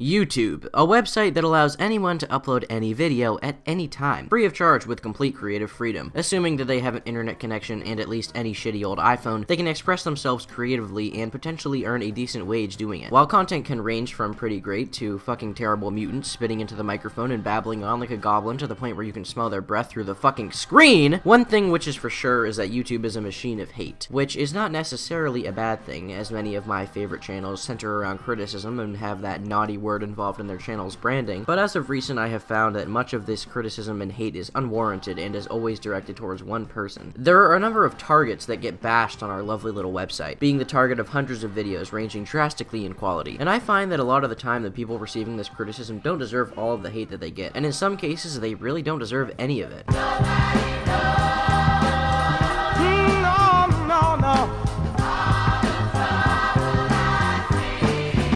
YouTube, a website that allows anyone to upload any video at any time, free of charge with complete creative freedom. Assuming that they have an internet connection and at least any shitty old iPhone, they can express themselves creatively and potentially earn a decent wage doing it. While content can range from pretty great to fucking terrible mutants spitting into the microphone and babbling on like a goblin to the point where you can smell their breath through the fucking screen, one thing which is for sure is that YouTube is a machine of hate, which is not necessarily a bad thing, as many of my favorite channels center around criticism and have that naughty word involved in their channel's branding, but as of recent I have found that much of this criticism and hate is unwarranted and is always directed towards one person. There are a number of targets that get bashed on our lovely little website, being the target of hundreds of videos ranging drastically in quality, and I find that a lot of the time the people receiving this criticism don't deserve all of the hate that they get, and in some cases they really don't deserve any of it.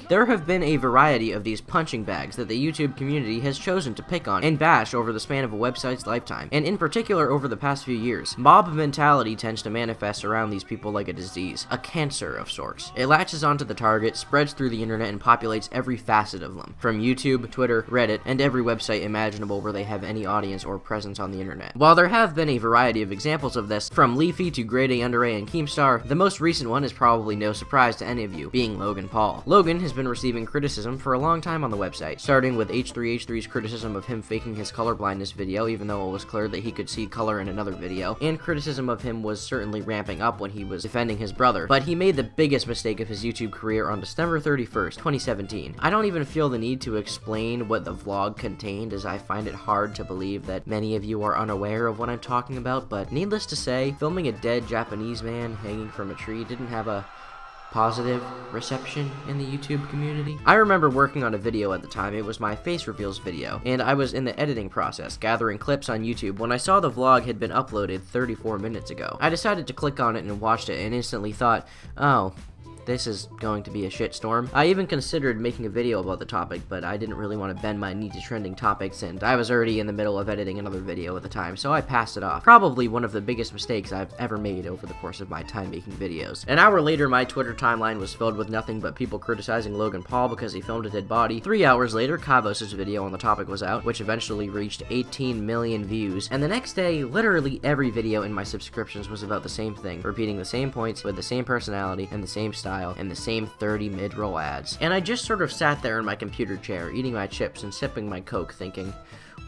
There have been a variety of these punching bags that the YouTube community has chosen to pick on and bash over the span of a website's lifetime, and in particular over the past few years. Mob mentality tends to manifest around these people like a disease, a cancer of sorts. It latches onto the target, spreads through the internet, and populates every facet of them, from YouTube, Twitter, Reddit, and every website imaginable where they have any audience or presence on the internet. While there have been a variety of examples of this, from Leafy to Grade A Under A and Keemstar, the most recent one is probably no surprise to any of you, being Logan Paul. Logan has been receiving criticism for a long time on the website, starting with H3H3's criticism of him faking his colorblindness video even though it was clear that he could see color in another video, and criticism of him was certainly ramping up when he was defending his brother, but he made the biggest mistake of his YouTube career on December 31st, 2017. I don't even feel the need to explain what the vlog contained, as I find it hard to believe that many of you are unaware of what I'm talking about, but needless to say, filming a dead Japanese man hanging from a tree didn't have a positive reception in the YouTube community. I remember working on a video at the time. It was my face reveals video, and I was in the editing process, gathering clips on YouTube, when I saw the vlog had been uploaded 34 minutes ago. I decided to click on it and watched it, and instantly thought, oh, this is going to be a shitstorm. I even considered making a video about the topic, but I didn't really want to bend my knee to trending topics, and I was already in the middle of editing another video at the time, so I passed it off. Probably one of the biggest mistakes I've ever made over the course of my time making videos. An hour later, my Twitter timeline was filled with nothing but people criticizing Logan Paul because he filmed a dead body. 3 hours later, Kavos' video on the topic was out, which eventually reached 18 million views, and the next day, literally every video in my subscriptions was about the same thing, repeating the same points with the same personality and the same style and the same 30 mid-roll ads. And I just sort of sat there in my computer chair, eating my chips and sipping my Coke, thinking,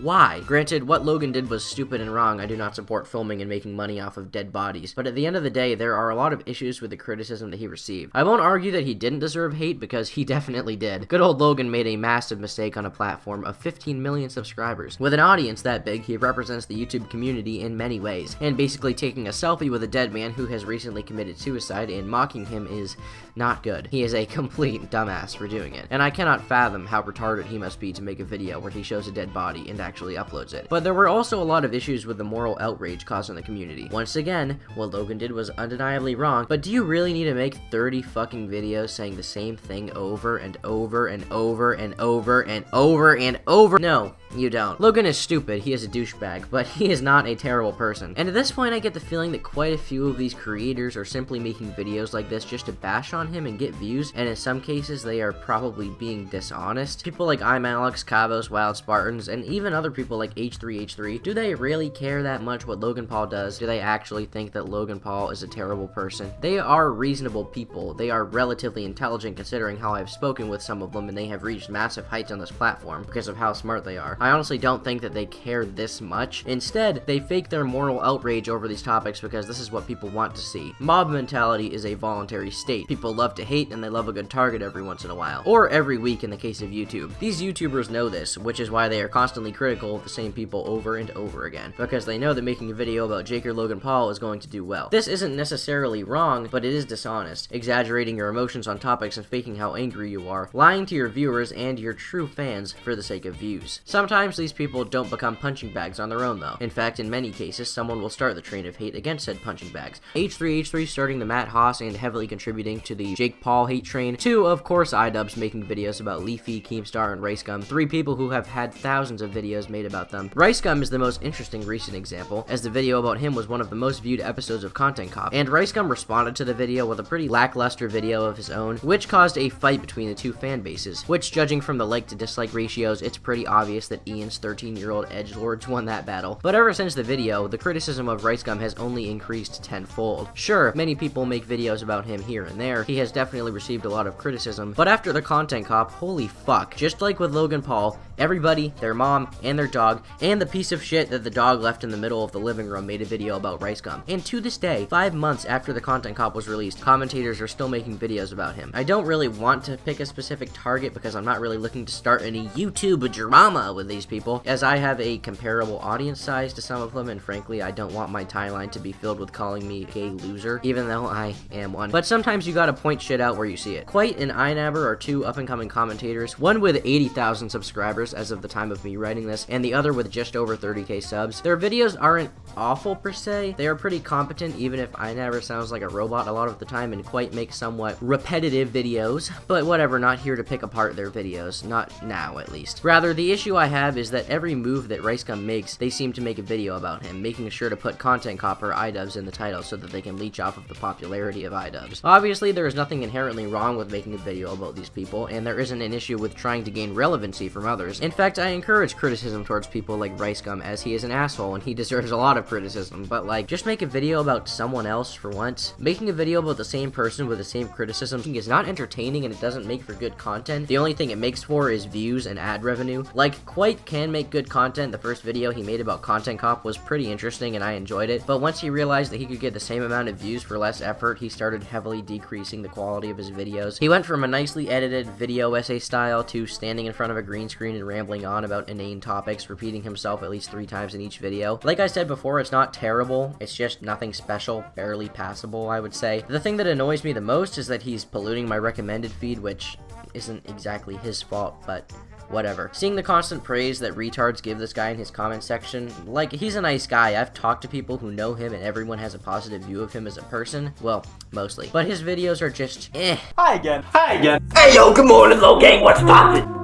why? Granted, what Logan did was stupid and wrong. I do not support filming and making money off of dead bodies, but at the end of the day, there are a lot of issues with the criticism that he received. I won't argue that he didn't deserve hate, because he definitely did. Good old Logan made a massive mistake on a platform of 15 million subscribers. With an audience that big, he represents the YouTube community in many ways, and basically taking a selfie with a dead man who has recently committed suicide and mocking him is not good. He is a complete dumbass for doing it, and I cannot fathom how retarded he must be to make a video where he shows a dead body and actually uploads it. But there were also a lot of issues with the moral outrage caused in the community. Once again, what Logan did was undeniably wrong, but do you really need to make 30 fucking videos saying the same thing over and over and over and over and over and over? No, you don't. Logan is stupid, he is a douchebag, but he is not a terrible person. And at this point, I get the feeling that quite a few of these creators are simply making videos like this just to bash on him and get views, and in some cases, they are probably being dishonest. People like I'm Alex, Kavos, Wild Spartans, and even other people like H3H3, do they really care that much what Logan Paul does? Do they actually think that Logan Paul is a terrible person? They are reasonable people. They are relatively intelligent considering how I've spoken with some of them, and they have reached massive heights on this platform because of how smart they are. I honestly don't think that they care this much. Instead, they fake their moral outrage over these topics because this is what people want to see. Mob mentality is a voluntary state. People love to hate, and they love a good target every once in a while. Or every week in the case of YouTube. These YouTubers know this, which is why they are constantly critical of the same people over and over again, because they know that making a video about Jake or Logan Paul is going to do well. This isn't necessarily wrong, but it is dishonest, exaggerating your emotions on topics and faking how angry you are, lying to your viewers and your true fans for the sake of views. Sometimes these people don't become punching bags on their own though. In fact, in many cases, someone will start the train of hate against said punching bags. H3H3 starting the Matt Haas and heavily contributing to the Jake Paul hate train, to, of course, iDubbbz making videos about Leafy, Keemstar, and Racegum, 3 people who have had thousands of videos videos made about them. RiceGum is the most interesting recent example, as the video about him was one of the most viewed episodes of Content Cop, and RiceGum responded to the video with a pretty lackluster video of his own, which caused a fight between the two fan bases, which, judging from the like to dislike ratios, it's pretty obvious that Ian's 13-year-old edgelords won that battle. But ever since the video, the criticism of RiceGum has only increased tenfold. Sure, many people make videos about him here and there, he has definitely received a lot of criticism, but after the Content Cop, holy fuck. Just like with Logan Paul, everybody, their mom, and their dog, and the piece of shit that the dog left in the middle of the living room made a video about RiceGum. And to this day, 5 months after the Content Cop was released, commentators are still making videos about him. I don't really want to pick a specific target because I'm not really looking to start any YouTube drama with these people, as I have a comparable audience size to some of them, and frankly, I don't want my timeline to be filled with calling me a gay loser, even though I am one. But sometimes you gotta point shit out where you see it. Quite and iNabber are two up-and-coming commentators, one with 80,000 subscribers as of the time of me writing this, and the other with just over 30k subs. Their videos aren't awful per se, they are pretty competent, even if iNabber sounds like a robot a lot of the time and Quite makes somewhat repetitive videos, but whatever, not here to pick apart their videos, not now at least. Rather, the issue I have is that every move that RiceGum makes, they seem to make a video about him, making sure to put Content Cop or iDubbbz in the title so that they can leech off of the popularity of iDubbbz. Obviously, there is nothing inherently wrong with making a video about these people, and there isn't an issue with trying to gain relevancy from others. In fact, I encourage criticism towards people like RiceGum, as he is an asshole and he deserves a lot of criticism, but like, just make a video about someone else for once. Making a video about the same person with the same criticism is not entertaining and it doesn't make for good content. The only thing it makes for is views and ad revenue. Like, Quite can make good content. The first video he made about Content Cop was pretty interesting and I enjoyed it, but once he realized that he could get the same amount of views for less effort, he started heavily decreasing the quality of his videos. He went from a nicely edited video essay style to standing in front of a green screen and rambling on about inane topics, repeating himself at least 3 times in each video. Like I said before, it's not terrible, it's just nothing special, barely passable, I would say. The thing that annoys me the most is that he's polluting my recommended feed, which isn't exactly his fault, but whatever. Seeing the constant praise that retards give this guy in his comment section, like, he's a nice guy. I've talked to people who know him and everyone has a positive view of him as a person. Well, mostly. But his videos are just eh. Hi again. Hi again. Hey yo, good morning, little gang. What's poppin'?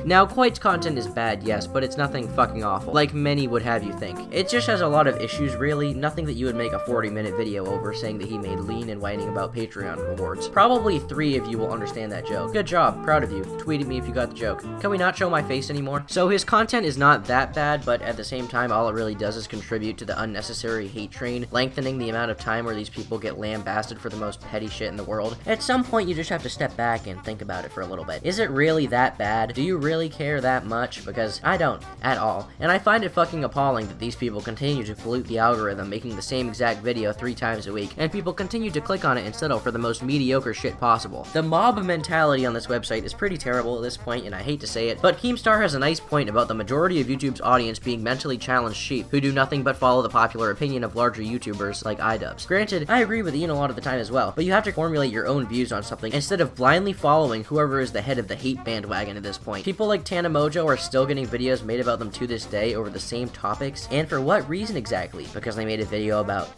Now, Quite's content is bad, yes, but it's nothing fucking awful, like many would have you think. It just has a lot of issues, really, nothing that you would make a 40-minute video over, saying that he made lean and whining about Patreon rewards. Probably 3 of you will understand that joke. Good job, proud of you. Tweet at me if you got the joke. Can we not show my face anymore? So his content is not that bad, but at the same time, all it really does is contribute to the unnecessary hate train, lengthening the amount of time where these people get lambasted for the most petty shit in the world. At some point, you just have to step back and think about it for a little bit. Is it really that bad? Do you really care that much? Because I don't at all, and I find it fucking appalling that these people continue to pollute the algorithm, making the same exact video 3 times a week, and people continue to click on it and settle for the most mediocre shit possible. The mob mentality on this website is pretty terrible at this point, and I hate to say it, but Keemstar has a nice point about the majority of YouTube's audience being mentally challenged sheep who do nothing but follow the popular opinion of larger YouTubers like iDubbbz. Granted, I agree with Ian a lot of the time as well, but you have to formulate your own views on something instead of blindly following whoever is the head of the hate bandwagon at this point. People like Tana Mojo are still getting videos made about them to this day over the same topics, and for what reason exactly? Because they made a video about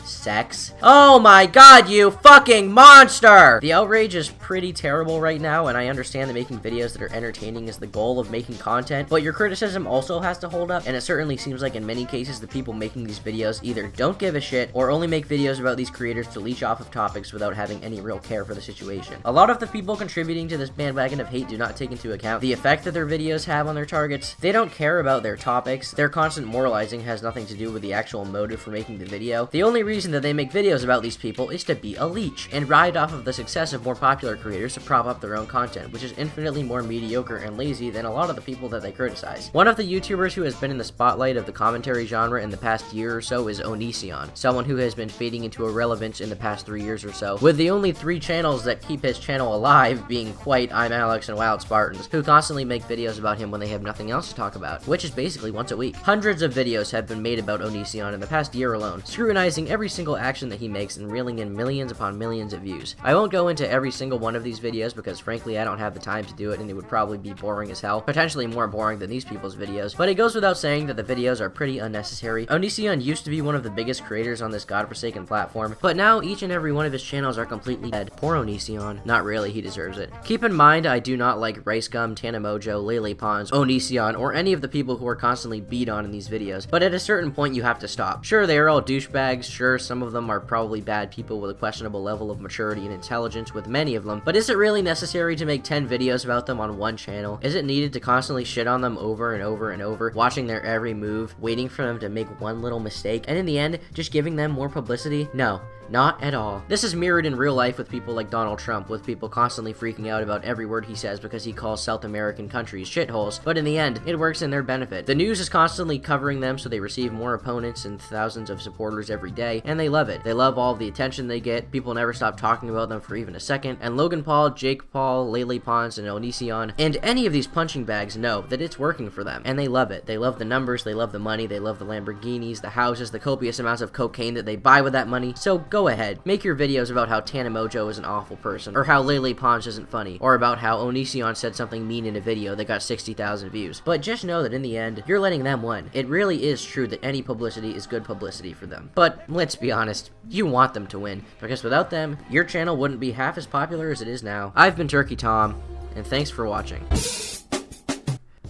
sex? Oh my god, you fucking monster! The outrage is pretty terrible right now, and I understand that making videos that are entertaining is the goal of making content, but your criticism also has to hold up, and it certainly seems like in many cases the people making these videos either don't give a shit or only make videos about these creators to leech off of topics without having any real care for the situation. A lot of the people contributing to this bandwagon of hate do not take into account the effect that their videos have on their targets. They don't care about their topics. Their constant moralizing has nothing to do with the actual motive for making the video. The only reason that they make videos about these people is to be a leech and ride off of the success of more popular creators to prop up their own content, which is infinitely more mediocre and lazy than a lot of the people that they criticize. One of the YouTubers who has been in the spotlight of the commentary genre in the past year or so is Onision, someone who has been fading into irrelevance in the past 3 years or so, with the only 3 channels that keep his channel alive being Quite, I'm Alex, and Wild Spartans, who constantly make videos about him when they have nothing else to talk about, which is basically once a week. Hundreds of videos have been made about Onision in the past year alone, scrutinizing every single action that he makes and reeling in millions upon millions of views. I won't go into every single one of these videos because frankly I don't have the time to do it and it would probably be boring as hell, potentially more boring than these people's videos, but it goes without saying that the videos are pretty unnecessary. Onision used to be one of the biggest creators on this godforsaken platform, but now each and every one of his channels are completely dead. Poor Onision. Not really, he deserves it. Keep in mind, I do not like Ricegum, Tanamojo, Lele Pons, Onision, or any of the people who are constantly beat on in these videos, but at a certain point you have to stop. Sure, they are all douchebags, sure, some of them are probably bad people with a questionable level of maturity and intelligence with many of them, but is it really necessary to make 10 videos about them on one channel? Is it needed to constantly shit on them over and over and over, watching their every move, waiting for them to make one little mistake, and in the end, just giving them more publicity? No. Not at all. This is mirrored in real life with people like Donald Trump, with people constantly freaking out about every word he says because he calls South American countries shitholes, but in the end, it works in their benefit. The news is constantly covering them so they receive more opponents and thousands of supporters every day, and they love it. They love all the attention they get, people never stop talking about them for even a second, and Logan Paul, Jake Paul, Lele Pons, and Onision, and any of these punching bags know that it's working for them, and they love it. They love the numbers, they love the money, they love the Lamborghinis, the houses, the copious amounts of cocaine that they buy with that money, so go ahead, make your videos about how Tanamojo is an awful person, or how Lele Pons isn't funny, or about how Onision said something mean in a video that got 60,000 views. But just know that in the end, you're letting them win. It really is true that any publicity is good publicity for them. But let's be honest, you want them to win, because without them, your channel wouldn't be half as popular as it is now. I've been Turkey Tom, and thanks for watching.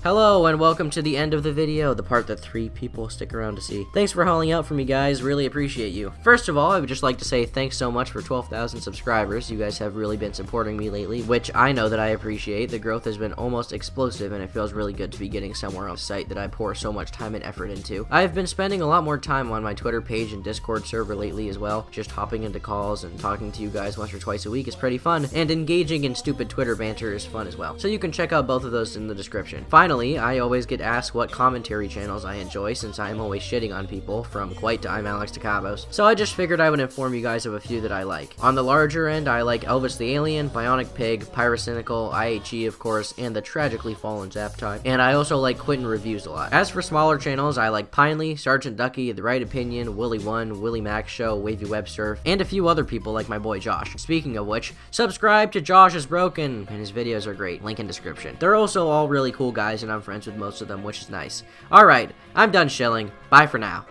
Hello, and welcome to the end of the video, the part that 3 people stick around to see. Thanks for hauling out for me, guys. Really appreciate you. First of all, I would just like to say thanks so much for 12,000 subscribers. You guys have really been supporting me lately, which I know that I appreciate. The growth has been almost explosive, and it feels really good to be getting somewhere on the site that I pour so much time and effort into. I've been spending a lot more time on my Twitter page and Discord server lately as well. Just hopping into calls and talking to you guys once or twice a week is pretty fun, and engaging in stupid Twitter banter is fun as well. So you can check out both of those in the description. Finally, I always get asked what commentary channels I enjoy, since I am always shitting on people, from Quite to I'm Alex to Cabos. So I just figured I would inform you guys of a few that I like. On the larger end, I like Elvis the Alien, Bionic Pig, Pyrocynical, IHE of course, and the Tragically Fallen Zaptime. And I also like Quentin Reviews a lot. As for smaller channels, I like Pinely, Sergeant Ducky, The Right Opinion, Willy1, Willie Max Show, Wavy Web Surf, and a few other people like my boy Josh. Speaking of which, subscribe to Josh is Broken, and his videos are great. Link in description. They're also all really cool guys, and I'm friends with most of them, which is nice. Alright, I'm done shilling. Bye for now.